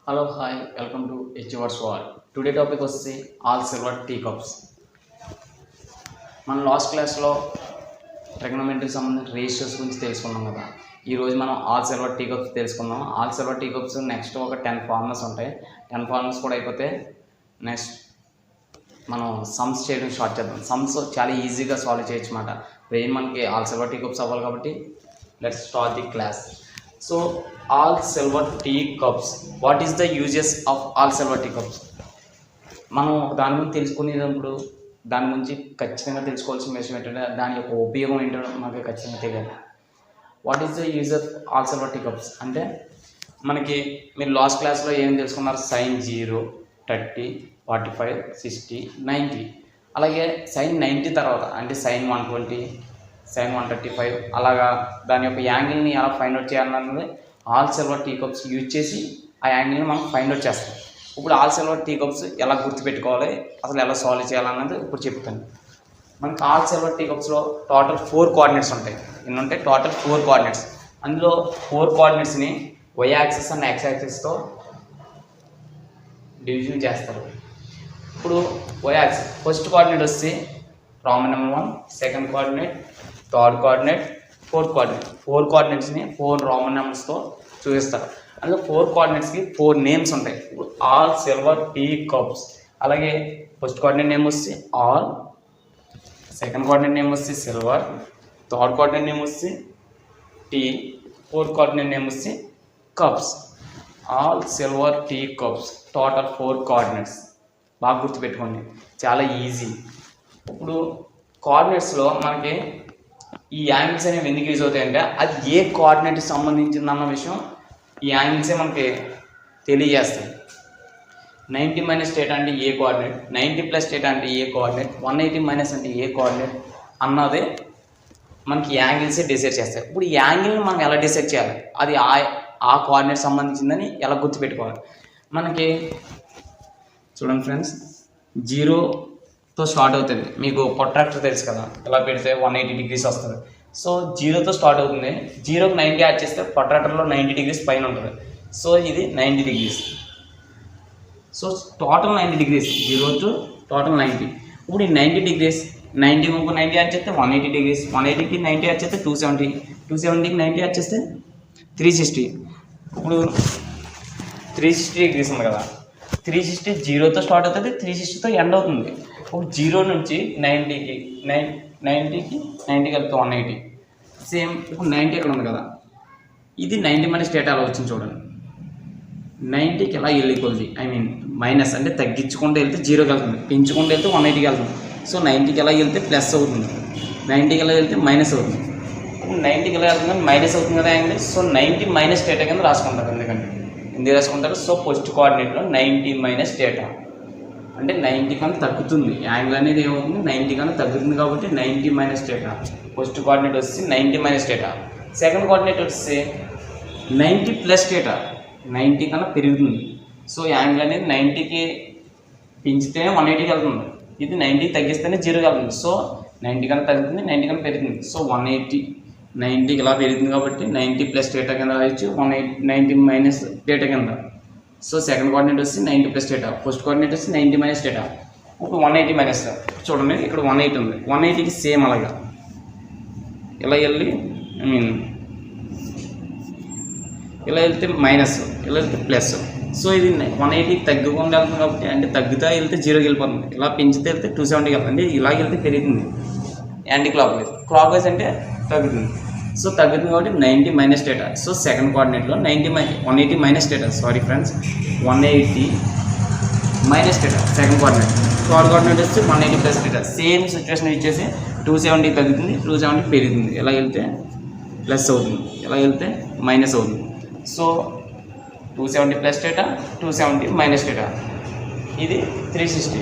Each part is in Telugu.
Hello, hi, welcome to HVerse World. Today topic was all silver teacups. మన లాస్ట్ క్లాస్లో ట్రిగ్నోమెట్రీ సంబంధించిన రేషియోస్ గురించి తెలుసుకున్నాం కదా. ఈరోజు మనం ఆల్ సిల్వర్ టీకప్స్ తెలుసుకుందాం. ఆల్ సిల్వర్ టీకప్స్ నెక్స్ట్ ఒక 10 ఫార్ములాస్ ఉంటాయి. 10 ఫార్ములాస్ కూడా అయిపోతే నెక్స్ట్ మనం సమ్స్ చేయడం స్టార్ట్ చేద్దాం. సమ్స్ చాలా ఈజీగా సాల్వ్ చేయొచ్చు అన్నమాట. బ్రెయిన్ మనకి ఆల్ సిల్వర్ టీకప్స్ అవ్వాలి కాబట్టి let's start the class. So all silver tea cups, what is the uses of all silver tea cups? మనం దాని గురించి తెలుసుకునేటప్పుడు దాని గురించి ఖచ్చితంగా తెలుసుకోవాల్సిన విషయం ఏంటంటే దాని యొక్క ఉపయోగం ఏంటో మనకి ఖచ్చితంగా తెలియాలి. What is the use of all silver tea cups అంటే మనకి మీరు లాస్ట్ క్లాస్లో ఏం తెలుసుకున్నారు? సైన్ 0, 30, 45, 60, 90. అలాగే సైన్ 90 తర్వాత అంటే సైన్ 120, సైన్ 135 అలాగా దాని యొక్క యాంగిల్ని ఎలా ఫైండ్ అవుట్ చేయాలన్నది all silver tea cups use చేసి ఆ యాంగిల్ని మనం ఫైండ్ అవుట్ చేస్తాం. ఇప్పుడు ఆల్ సిల్వర్ టీ కప్స్ ఎలా గుర్తుపెట్టుకోవాలి, అసలు ఎలా సాల్వ్ చేయాలన్నది ఇప్పుడు చెప్తాను. మనకి ఆల్ సిల్వర్ టీ కప్స్లో టోటల్ 4 కోఆర్డినేట్స్ ఉంటాయి. ఎన్ని ఉంటాయి? Total 4 coordinates. అందులో 4 కోఆర్డినేట్స్ని వై యాక్సిస్ అండ్ ఎక్స్ యాక్సిస్తో డివిజన్ చేస్తారు. ఇప్పుడు వై యాక్సిస్ ఫస్ట్ కోఆర్డినేట్ వస్తే Roman number 1, second coordinate, third coordinate, fourth coordinate. 4 కోఆర్డినేట్స్ని 4 రామన్ నెంబర్స్తో చూపిస్తారు. అందులో 4 కోఆర్డినేట్స్కి 4 నేమ్స్ ఉంటాయి. ఇప్పుడు ఆల్ సిల్వర్ టీ కప్స్. అలాగే ఫస్ట్ కోఆర్డినేట్ నేమ్ వచ్చి ఆల్, సెకండ్ కోఆర్డినేట్ నేమ్ వచ్చి సిల్వర్, థర్డ్ కోఆర్డినేట్ నేమ్ వచ్చి టీ, ఫోర్త్ కోఆర్డినేట్ నేమ్ వచ్చి cups. All silver tea cups, total 4 coordinates. బాగా గుర్తుపెట్టుకోండి, చాలా ఈజీ. ఇప్పుడు కోఆర్డినేట్స్లో మనకి ఈ యాంగిల్స్ అనేవి ఎందుకు యూజ్ అవుతాయంటే అది ఏ కోఆర్డినేట్కి సంబంధించిందన్న విషయం ఈ యాంగిల్సే మనకి తెలియజేస్తాయి. 90 మైనస్ స్టేట్ అంటే ఏ కోఆర్డినేట్, 90 ప్లస్ స్టేట్ అంటే ఏ కోఆర్డినేట్, 180 మైనస్ అంటే ఏ కోఆర్డినేట్ అన్నదే మనకి యాంగిల్సే డిసైడ్ చేస్తాయి. ఇప్పుడు ఈ యాంగిల్ని మనం ఎలా డిసైడ్ చేయాలి, అది ఆ కోఆర్డినేట్ సంబంధించిందని ఎలా గుర్తుపెట్టుకోవాలి? మనకి చూడండి ఫ్రెండ్స్, 0తో స్టార్ట్ అవుతుంది. మీకు ప్రొట్రాక్టర్ తెలుసు కదా, ఇలా పెడితే 180 డిగ్రీస్ వస్తుంది. సో 0తో స్టార్ట్ అవుతుంది. 0కి 90 యాడ్ చేస్తే ప్రొట్రాక్టర్లో 90 డిగ్రీస్ పైన ఉంటుంది. సో ఇది 90 degrees. So total 90 degrees, 0 to total 90. ఇప్పుడు ఈ 90 డిగ్రీస్ 90 ఇంకో 90 యాడ్ చేస్తే 180 డిగ్రీస్, 180కి 90 యాడ్ చేస్తే 270, 270కి 90 యాడ్ చేస్తే 360. ఇప్పుడు 360 డిగ్రీస్ ఉంది కదా, 360 0తో స్టార్ట్ అవుతుంది, 360తో ఎండ్ అవుతుంది. ఇప్పుడు 0 నుంచి 90కి 90 కలిపితే 180. సేమ్ ఇప్పుడు 90 ఇక్కడ ఉంది కదా, ఇది 90 మైనస్ డేటా అలా వచ్చింది చూడండి. 90కి ఎలా వెళ్ళిపోతుంది, మైనస్ అంటే తగ్గించుకుంటూ వెళ్తే 0కి వెళ్తుంది, పెంచుకుంటూ వెళ్తే 180కి వెళ్తుంది. సో 90కి ఎలా వెళ్తే ప్లస్ అవుతుంది, 90కి ఎలా వెళ్తే మైనస్ అవుతుంది. ఇప్పుడు 90కి ఎలా వెళ్తుంది మైనస్ అవుతుంది కదా యాంగిల్. సో 90 మైనస్ డేటా కింద రాసుకుంటారు. ఎందుకు రాసుకుంటారు? సో ఫస్ట్ కోఆర్డినేట్లో 90 మైనస్ డేటా అంటే 90 కన్నా తగ్గుతుంది. యాంగిల్ అనేది ఏమవుతుంది, 90 కన్నా తగ్గుతుంది కాబట్టి 90 మైనస్ డేటా. ఫస్ట్ కోఆర్డినేట్ వచ్చి 90 మైనస్ డేటా. సెకండ్ కోఆర్డినేట్ వస్తే 90 ప్లస్ డేటా, 90 కన్నా పెరుగుతుంది. సో యాంగిల్ అనేది 90కి పెంచితేనే 180కి వెళ్తుంది, ఇది 90కి తగ్గిస్తేనే 0కి వెళ్తుంది. సో 90 కన్నా తగ్గుతుంది, 90 కన్నా పెరుగుతుంది. సో 180 90కి ఇలా పెరుగుతుంది కాబట్టి 90 ప్లస్ డేటా కింద రాయొచ్చు, 90 మైనస్ డేటా కింద. సో సెకండ్ కోఆర్డినేట్ వచ్చి 90 ప్లస్ డేటా, ఫస్ట్ కోఆర్డినేట్ వచ్చి 90 మైనస్ డేటా. ఇప్పుడు 180 మైనస్ చూడండి, ఇక్కడ 180 ఉంది. 180కి సేమ్ అలాగా ఇలా వెళ్ళి ఇలా వెళ్తే మైనస్, ఇలా వెళ్తే ప్లస్. సో ఇది 180కి తగ్గకుండా వెళ్తుంది కాబట్టి అంటే తగ్గుతా వెళ్తే 0కి వెళ్ళిపోతుంది, ఇలా పెంచితే వెళ్తే 270కి వెళ్తుంది. అంటే ఇలా వెళ్తే పెరుగుతుంది anticlockwise, clockwise అంటే తగ్గుతుంది. సో తగ్గుతుంది కాబట్టి 90 మైనస్ డేటా. సో సెకండ్ కోఆర్డినేట్లో 180 minus theta, sorry friends, 180 minus theta second coordinate. Third coordinate వచ్చి 180 ప్లస్ డేటా. సేమ్ సిచ్యువేషన్ ఇచ్చేసి 270 తగ్గుతుంది, 270 పెరుగుతుంది. ఎలా వెళ్తే ప్లస్ అవుతుంది, ఎలా వెళ్తే మైనస్ అవుతుంది. So 270 plus data, 270 minus data. ఇది 360.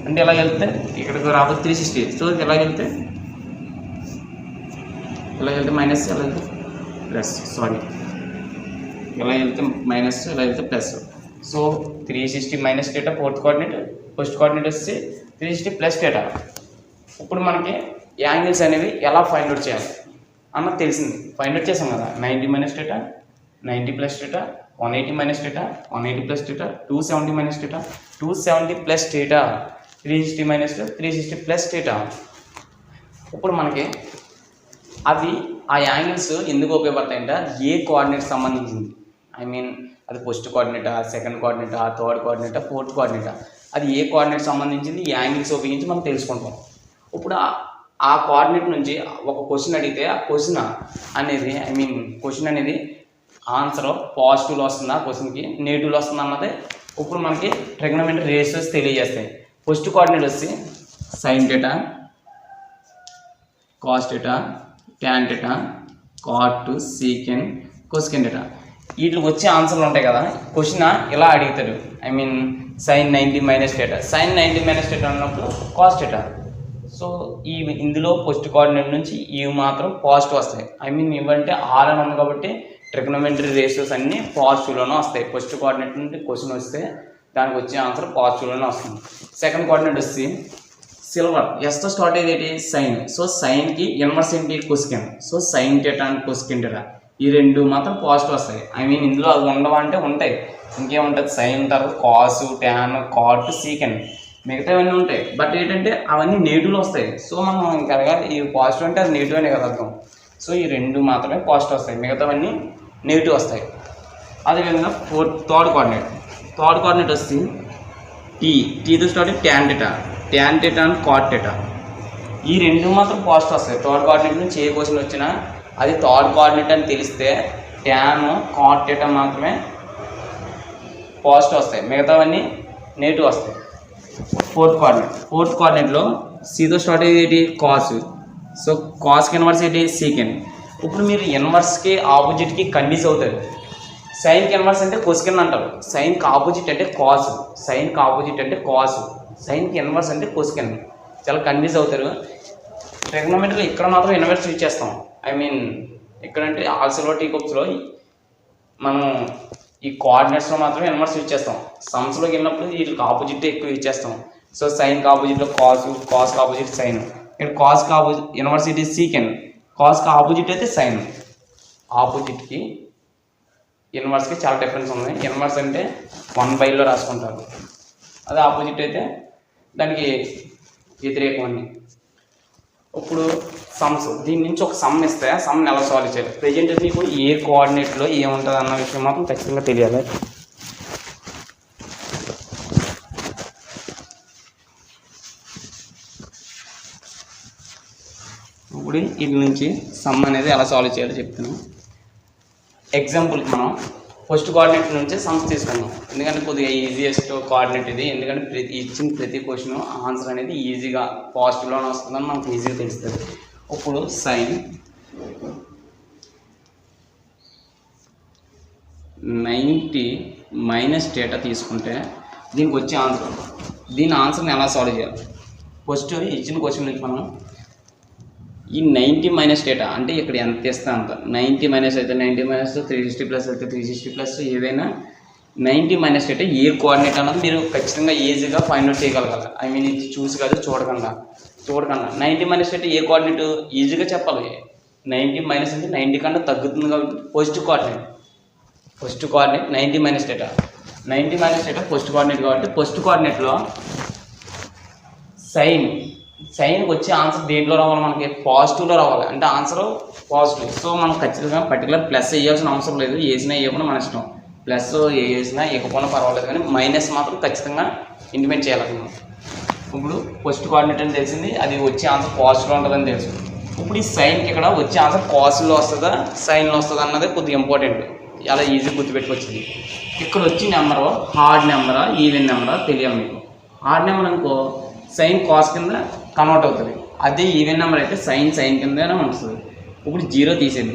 అంటే ఎలా వెళ్తే ఇక్కడికి రాబోతే 360. సో ఎలా వెళ్తే మైనస్, ఎలా వెళ్తే ప్లస్, సారీ ఎలా వెళ్తే మైనస్, ఎలా వెళ్తే plus. So 360 minus data fourth coordinate, first coordinate వచ్చి 360 ప్లస్ డేటా. ఇప్పుడు మనకి యాంగిల్స్ అనేవి ఎలా ఫైండ్ అవుట్ చేయాలి అన్నది తెలిసింది. ఫైండ్ అవుట్ చేసాం కదా, 90 minus data, 90 plus data, 180 minus theta, 180 plus theta, 270 minus theta, 270 plus theta, 360 minus 360 plus theta. ఇప్పుడు మనకి అవి ఆ యాంగిల్స్ ఎందుకు ఉపయోగపడతాయంటే ఏ కోఆర్డినేట్ సంబంధించింది, ఐ మీన్ అది ఫస్ట్ కోఆర్డినేటా, సెకండ్ కోఆర్డినేటా, థర్డ్ కోఆర్డినేటా, ఫోర్త్ కోఆర్డినేటా, అది ఏ కోఆర్డినేట్ సంబంధించింది ఈ యాంగిల్స్ ఉపయోగించి మనం తెలుసుకుంటాం. ఇప్పుడు ఆ కోఆర్డినేట్ నుంచి ఒక క్వశ్చన్ అడిగితే ఆ క్వశ్చన్ అనేది క్వశ్చన్ అనేది ఆన్సర్ పాజిటివ్లో వస్తుందా, క్వశ్చన్కి నెగిటివ్లో వస్తుందా అన్నది ఇప్పుడు మనకి ట్రిగ్నోమెట్రీ రేషియోస్ తెలియజేస్తాయి. ఫస్ట్ కోఆర్డినేట్ వచ్చి sine theta, cos theta, tan theta, cot, secant, cosecant theta. వీటికి వచ్చే ఆన్సర్లు ఉంటాయి కదా. క్వశ్చన్ ఇలా అడుగుతాడు, sine 90 minus theta, sine 90 minus theta అన్నప్పుడు కాస్ టీటా. సో ఇందులో ఫస్ట్ కోఆర్డినేట్ నుంచి ఇవి మాత్రం పాజిటివ్ వస్తాయి. ఇవంటే ఆర్ అని ఉంది కాబట్టి ట్రిగ్నోమెట్రీ రేషియోస్ అన్నీ పాజిటివ్లోనే వస్తాయి. ఫస్ట్ కోఆర్డినేట్ నుండి క్వశ్చన్ వస్తే దానికి వచ్చే ఆన్సర్ పాజిటివ్లోనే వస్తుంది. సెకండ్ కోఆర్డినేట్ వచ్చి సిల్వర్, ఎస్తో స్టార్ట్ అయ్యేది సైన్. సో సైన్కి ఇన్వర్స్ ఏంటి cosecant. So sine theta and cosecant theta ఈ రెండు మాత్రం పాజిటివ్ వస్తాయి. ఇందులో అవి ఉండవా అంటే ఉంటాయి. ఇంకేముంటుంది, సైన్ తర్వాత కాసు, ట్యాన్, కాట్, సీకెన్, మిగతావన్నీ ఉంటాయి. బట్ ఏంటంటే అవన్నీ నెగిటివ్లో వస్తాయి. సో మనం ఇంకా ఈ పాజిటివ్ అంటే అది నెగిటివ్ అనే కదా అర్థం. సో ఈ రెండు మాత్రమే పాజిటివ్ వస్తాయి, మిగతావన్నీ నెగిటివ్ వస్తాయి. అదేవిధంగా థర్డ్ కోఆర్డినేట్ వస్తే టీతో start tan theta, tan theta and cot theta ఈ రెండు మాత్రం పాజిటివ్ వస్తాయి. థర్డ్ కోఆర్డినేట్ నుంచి ఏ క్వశ్చన్ వచ్చినా అది థర్డ్ కోఆర్డినేట్ అని తెలిస్తే ట్యాన్, కాట్ టీటా మాత్రమే పాజిటివ్ వస్తాయి, మిగతావన్నీ నెగిటివ్ వస్తాయి. ఫోర్త్ కోఆర్డినేట్లో సీతో స్టార్ట్ అయ్యేది కాస్. సో కాస్కి ఇన్వర్స్ ఏంటి సీకెన్. ఇప్పుడు మీరు ఇన్వర్స్కి ఆపోజిట్కి కన్ఫ్యూజ్ అవుతారు. సైన్కి ఇన్వర్స్ అంటే కొసెకెన్ అంటారు, సైన్కి ఆపోజిట్ అంటే కాస్, సైన్కి ఆపోజిట్ అంటే కాస్, సైన్కి ఇన్వర్స్ అంటే కొసెకెన్. చాలా కన్ఫ్యూజ్ అవుతారు. ట్రిగ్నోమెట్రీలో ఇక్కడ మాత్రం ఇన్వర్స్ యూజ్ చేస్తాం. ఇక్కడంటే ఆల్సిలో టీకప్స్లో మనం ఈ కోఆర్డినేట్స్లో మాత్రమే ఇన్వర్స్ యూజ్ చేస్తాం. సమ్స్లోకి వెళ్ళినప్పుడు వీటికి ఆపోజిట్ ఎక్కువ యూజ్ చేస్తాం. సో సైన్కి ఆపోజిట్లో కాస్కి ఆపోజిట్ సైన్. ఇక్కడ కాస్కి ఆపోజిట్ ఇన్వర్స్ ఇది సీకెన్, కాస్కి ఆపోజిట్ అయితే సైన్. ఆపోజిట్కి ఇన్వర్స్కి చాలా డిఫరెన్స్ ఉంది. ఇన్వర్స్ అంటే 1/లో రాసుకుంటారు, అదే ఆపోజిట్ అయితే దానికి వ్యతిరేకం అన్ని. ఇప్పుడు సమ్స్, దీని నుంచి ఒక సమ్ ఇస్తే ఆ సమ్ని ఎలా సాల్వ్ చేయాలి, ప్రెజెంట్ మీకు ఏ కోఆర్డినేట్లో ఏముంటుంది అన్న విషయం మాత్రం ఖచ్చితంగా తెలియాలి. ఇప్పుడు వీటి నుంచి సమ్ అనేది ఎలా సాల్వ్ చేయాలో చెప్తాను. ఎగ్జాంపుల్కి మనం ఫస్ట్ కోఆర్డినేట్ నుంచి సమ్స్ తీసుకున్నాం, ఎందుకంటే కొద్దిగా ఈజియెస్ట్ కోఆర్డినేట్ ఇది. ఎందుకంటే ఇచ్చిన ప్రతి క్వశ్చన్ ఆన్సర్ అనేది ఈజీగా పాజిటివ్లోనే వస్తుందని మనకు ఈజీగా తెలుస్తుంది. ఇప్పుడు సైన్ 90 మైనస్ టీటా తీసుకుంటే దీనికి వచ్చే ఆన్సర్, దీని ఆన్సర్ని ఎలా సాల్వ్ చేయాలి. ఫస్ట్ ఇచ్చిన క్వశ్చన్ నుంచి మనం ఈ 90 మైనస్ టీటా అంటే ఇక్కడ ఎంత ఇస్తే అంత, 90 మైనస్ అయితే 90 మైనస్, 360 ప్లస్ అయితే 360 ప్లస్, ఏదైనా 90 మైనస్ టీటా ఏ కోఆర్డినేట్ అన్నది మీరు ఖచ్చితంగా ఈజీగా ఫైండ్ అవుట్ చేయగలగాలి. ఇది చూసి కాదు చూడకుండా 90 మైనస్ టీటా ఏ కోఆర్డినేట్ ఈజీగా చెప్పాలి. 90 మైనస్ అంటే 90 కన్నా తగ్గుతుంది కాబట్టి first coordinate 90 minus theta. 90 minus theta first coordinate కాబట్టి ఫస్ట్ కోఆర్డినేట్లో సైన్కి వచ్చే ఆన్సర్ దేంట్లో రావాలి, మనకి పాజిటివ్లో రావాలి. అంటే ఆన్సర్ పాజిటివ్. సో మనం ఖచ్చితంగా పర్టికులర్ ప్లస్ వేయాల్సిన అవసరం లేదు, వేసినా వేయకుండా మన ఇష్టం. ప్లస్ వేసినా వేయకపోయినా పర్వాలేదు, కానీ మైనస్ మాత్రం ఖచ్చితంగా ఇంటిమేట్ చేయాలి. ఇప్పుడు ఫస్ట్ కోఆర్డినేట్ అని తెలిసింది, అది వచ్చే ఆన్సర్ పాజిటివ్లో ఉంటుందని తెలుసు. ఇప్పుడు ఈ సైన్కి ఇక్కడ వచ్చే ఆన్సర్ పాజిటివ్లో వస్తుందా సైన్లో వస్తుందా అన్నది కొద్దిగా ఇంపార్టెంట్, చాలా ఈజీ గుర్తుపెట్టుకొచ్చింది. ఇక్కడ వచ్చి నెంబరు హార్డ్ నెంబరా ఈవెన్ నెంబరా తెలియాలి మీకు. హార్డ్ నెంబర్ అనుకో సైన్ కాస్ కింద కన్వర్ట్ అవుతుంది, అదే ఈవెన్ నెంబర్ అయితే సైన్ కిందనే వస్తుంది. ఇప్పుడు 0 తీసేది.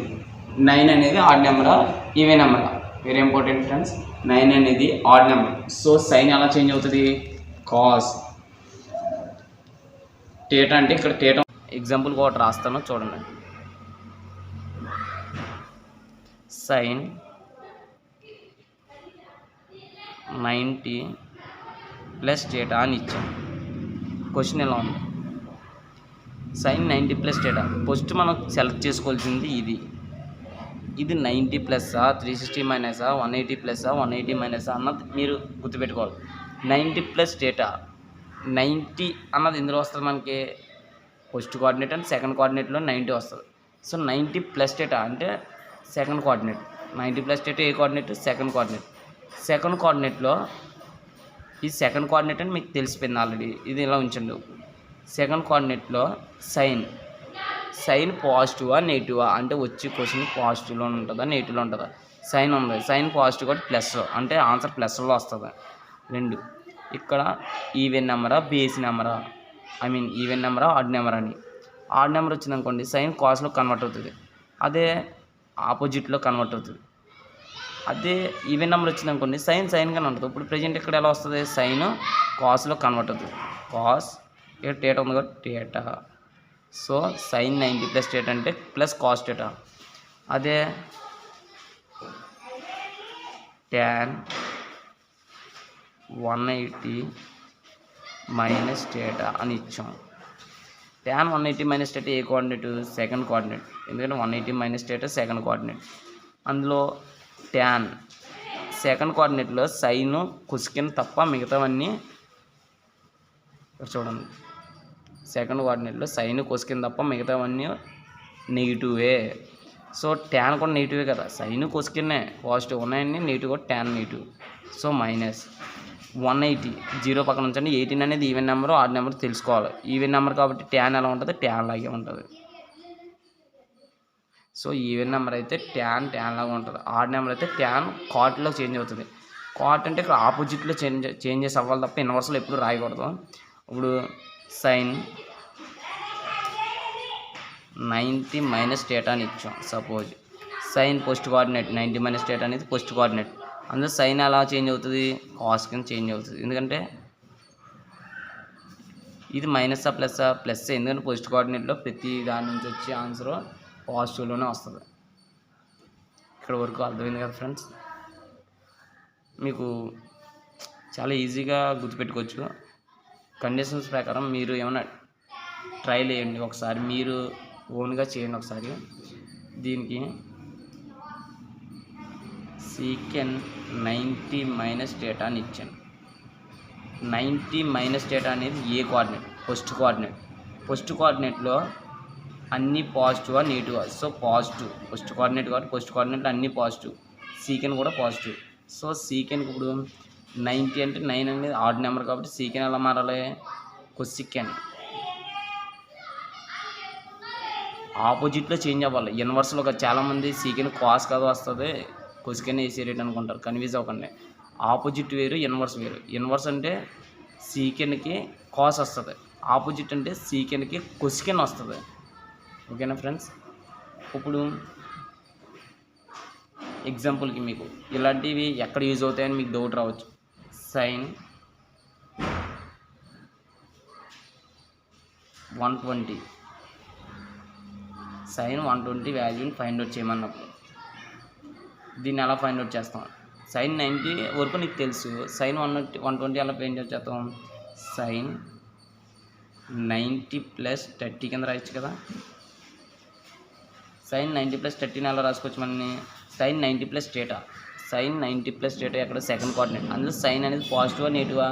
9 అనేది ఆడ్ నెంబరా ఈవెన్ నెంబరా, వెరీ ఇంపార్టెంట్ ఫ్రెండ్స్. 9 అనేది ఆడ్ నెంబర్. సో సైన్ ఎలా చేంజ్ అవుతుంది, కాస్. టీటా అంటే ఇక్కడ టీటా ఎగ్జాంపుల్ ఒకటి రాస్తాను చూడండి. సైన్ 90 ప్లస్ టీటా అని ఇచ్చాం. క్వశ్చన్ ఎలా ఉంది, సైన్ 90 ప్లస్ టీటా. ఫస్ట్ మనం సెలెక్ట్ చేసుకోవాల్సింది ఇది. ఇది 90 ప్లస్సా 360 మైనసా 180 ప్లస్సా 180 మైనసా అన్నది మీరు గుర్తుపెట్టుకోవాలి. 90 ప్లస్ డేటా 90 అన్నది ఎందులో వస్తుంది మనకి ఫస్ట్ కోఆర్డినేట్ అండ్ సెకండ్ కోఆర్డినేట్లో 90 వస్తుంది. సో 90 ప్లస్ డేటా అంటే సెకండ్ కోఆర్డినేట్. 90 ప్లస్ డేటా ఏ కోఆర్డినేట్ సెకండ్ కోఆర్డినేట్. సెకండ్ కోఆర్డినేట్లో ఈ సెకండ్ కోఆర్డినేట్ అని మీకు తెలిసిపోయింది ఆల్రెడీ. ఇది ఇలా ఉంచండి. సెకండ్ కోఆర్డినేట్లో సైన్ పాజిటివా నెగిటివా అంటే వచ్చి క్వశ్చన్ పాజిటివ్లో ఉంటుందా నెగిటివ్లో ఉంటుందా. సైన్ ఉంది, సైన్ పాజిటివ్ కాబట్టి ప్లస్ అంటే ఆన్సర్ ప్లస్లో వస్తుంది. 2 ఇక్కడ ఈవెన్ నెంబరా బేస్ నెంబరా ఈవెన్ నెంబరా ఆడ్ నెంబర్ అని. ఆడ్ నెంబర్ వచ్చిందనుకోండి సైన్ కాస్లో కన్వర్ట్ అవుతుంది, అదే ఆపోజిట్లో కన్వర్ట్ అవుతుంది. అదే ఈవెన్ నెంబర్ వచ్చిందనుకోండి సైన్గానే ఉంటుంది. ఇప్పుడు ప్రజెంట్ ఇక్కడ ఎలా వస్తుంది సైన్ కాస్లో కన్వర్ట్ అవుతుంది. కాస్ ఇక్కడ డేటా ఉంది కాబట్టి theta. So sine 90 plus theta అంటే ప్లస్ కాస్ డేటా. అదే tan 180 మైనస్ డేటా అని ఇచ్చాం. tan 180 మైనస్ డేటా ఏ కోఆర్డినేట్ సెకండ్ కోఆర్డినేట్, ఎందుకంటే 180 మైనస్ డేటా సెకండ్ కోఆర్డినేట్. అందులో tan సెకండ్ కోఆర్డినేట్లో సైన్ కొసికెన్ తప్ప మిగతావన్నీ చూడండి. సెకండ్ కోఆర్డినేట్లో సైన్ కొసికెన్ తప్ప మిగతావన్నీ నెగిటివే. సో tan కూడా నెగిటివే కదా, సైన్ కొసికెన్నే పాజిటివ్ ఉన్నాయన్నీ నెగిటివ్ కూడా tan negative. So minus 180 zero పక్కన ఉంచండి. 18 అనేది ఈవెన్ నెంబర్ ఆడ్ నెంబర్ తెలుసుకోవాలి. ఈవెన్ నెంబర్ కాబట్టి tan ఎలా ఉంటుంది tan లాగే ఉంటుంది. సో ఈవెన్ నెంబర్ అయితే tan లాగా ఉంటుంది. ఆడ్ నెంబర్ అయితే tan కాట్లో చేంజ్ అవుతుంది. కాట్ అంటే ఇక్కడ ఆపోజిట్లో చేంజెస్ అవ్వాలి తప్ప ఇన్వర్స్లో ఎప్పుడు రాయకూడదు. ఇప్పుడు సైన్ 90 మైనస్ డేటా అని ఇచ్చాం. Suppose sine first coordinate 90 minus theta అనేది పోస్ట్ కోఆర్డినేట్. అందులో సైన్ ఎలా చేంజ్ అవుతుంది కాస్ కింద చేంజ్ అవుతుంది, ఎందుకంటే ఇది మైనస్ ప్లస్. ఎందుకంటే పోస్ట్ కోఆర్డినేట్లో ప్రతి దాని నుంచి వచ్చే ఆన్సర్ పాజిటివ్లోనే వస్తుంది. ఇక్కడ వరకు అర్థమైంది కదా ఫ్రెండ్స్. మీకు చాలా ఈజీగా గుర్తుపెట్టుకోవచ్చు. కండిషన్స్ ప్రకారం మీరు ఏమైనా ట్రైల్ చేయండి ఒకసారి, మీరు ఓన్గా చేయండి ఒకసారి. దీనికి సీకెన్ 90 మైనస్ డేటా అని ఇచ్చాను. 90 మైనస్ డేటా అనేది ఏ కోఆర్డినేట్ ఫస్ట్ కోఆర్డినేట్. ఫస్ట్ కోఆర్డినేట్లో అన్నీ పాజిటివా నెగిటివా. సో పాజిటివ్ ఫస్ట్ కోఆర్డినేట్ కాబట్టి ఫస్ట్ కోఆర్డినేట్లో అన్నీ పాజిటివ్. సీకెన్ కూడా పాజిటివ్. సో సీకెన్కి ఇప్పుడు 90 అంటే 9 అనేది ఆడ్ నెంబర్ కాబట్టి సీకెన్ ఎలా మారాలి కొసికెన్. ఆపోజిట్లో చేంజ్ అవ్వాలి. ఇన్వర్స్లో చాలామంది సీకెన్ కాస్ కాదు వస్తుంది కొసికెన్ వేసే రేట్ అనుకుంటారు, కన్ఫ్యూజ్ అవ్వకండి. ఆపోజిట్ వేరు ఇన్వర్స్ వేరు. ఇన్వర్స్ అంటే సీకెన్కి కాస్ వస్తుంది, ఆపోజిట్ అంటే సీకెన్కి కొసికెన్ వస్తుంది. ఓకేనా ఫ్రెండ్స్. ఇప్పుడు ఎగ్జాంపుల్కి మీకు ఇలాంటివి ఎక్కడ యూజ్ అవుతాయని మీకు డౌట్ రావచ్చు. సైన్ 120 వాల్యూని ఫైండ్ అవుట్ చేయమన్నప్పుడు దీన్ని ఎలా ఫైండ్ అవుట్ చేస్తాం. సైన్ 90 వరకు నీకు తెలుసు, సైన్ 120 ఎలా ఫైండ్ అవుట్ చేస్తాం. సైన్ 90 ప్లస్ 30 కింద రాయొచ్చు కదా. సైన్ 90 ప్లస్ 30 ఎలా రాసుకోవచ్చు మనని sine 90 plus theta. Sine 90 plus theta ఎక్కడ సెకండ్ కోఆర్డినేట్. అందులో సైన్ అనేది పాజిటివా నెగిటివా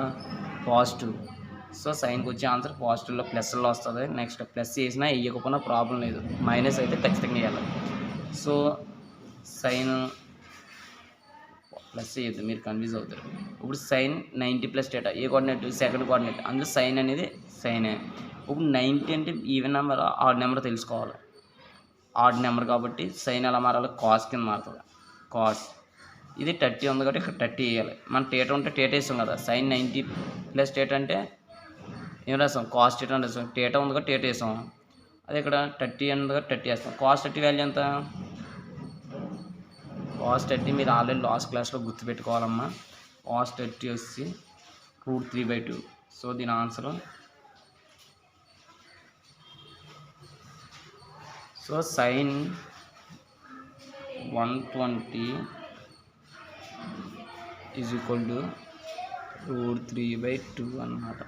పాజిటివ్. సో సైన్కి వచ్చే ఆన్సర్ పాజిటివ్లో ప్లస్లో వస్తుంది. నెక్స్ట్ ప్లస్ వేసినా వేయకపోయినా ప్రాబ్లం లేదు, మైనస్ అయితే ఖచ్చితంగా వేయాలి. సో సైన్ ప్లస్ వేయద్దు, మీరు కన్ఫ్యూజ్ అవుతారు. ఇప్పుడు సైన్ 90 ప్లస్ డేటా ఏ కోఆర్డినేట్ సెకండ్ కోఆర్డినేట్. అందులో సైన్ అనేది సైనే. ఇప్పుడు 90 అంటే ఈవెన్ నెంబర్ ఆడ్ నెంబర్ తెలుసుకోవాలి. ఆడ్ నెంబర్ కాబట్టి సైన్ ఎలా మారాలి కాస్ కింద మారుతుంది. కాస్ ఇది 30 ఉంది కాబట్టి ఇక్కడ 30 వేయాలి. మన డేటా ఉంటే డేటా వేస్తాం కదా. సైన్ 90 ప్లస్ డేటా అంటే ఏం రాస్తాం కాస్ డేటా అని రాస్తాం. డేటా ఉంది కాబట్టి డేటా వేస్తాం. అదే ఇక్కడ 30 ఉంది కాబట్టి 30 వేస్తాం. కాస్ 30 వాల్యూ ఎంత కాస్ 30 మీరు ఆల్రెడీ లాస్ట్ క్లాస్లో గుర్తుపెట్టుకోవాలమ్మా. కాస్ 30 వచ్చి √3/2. సో దీని answer so sine 120 is equal to √3/2 అన్నమాట.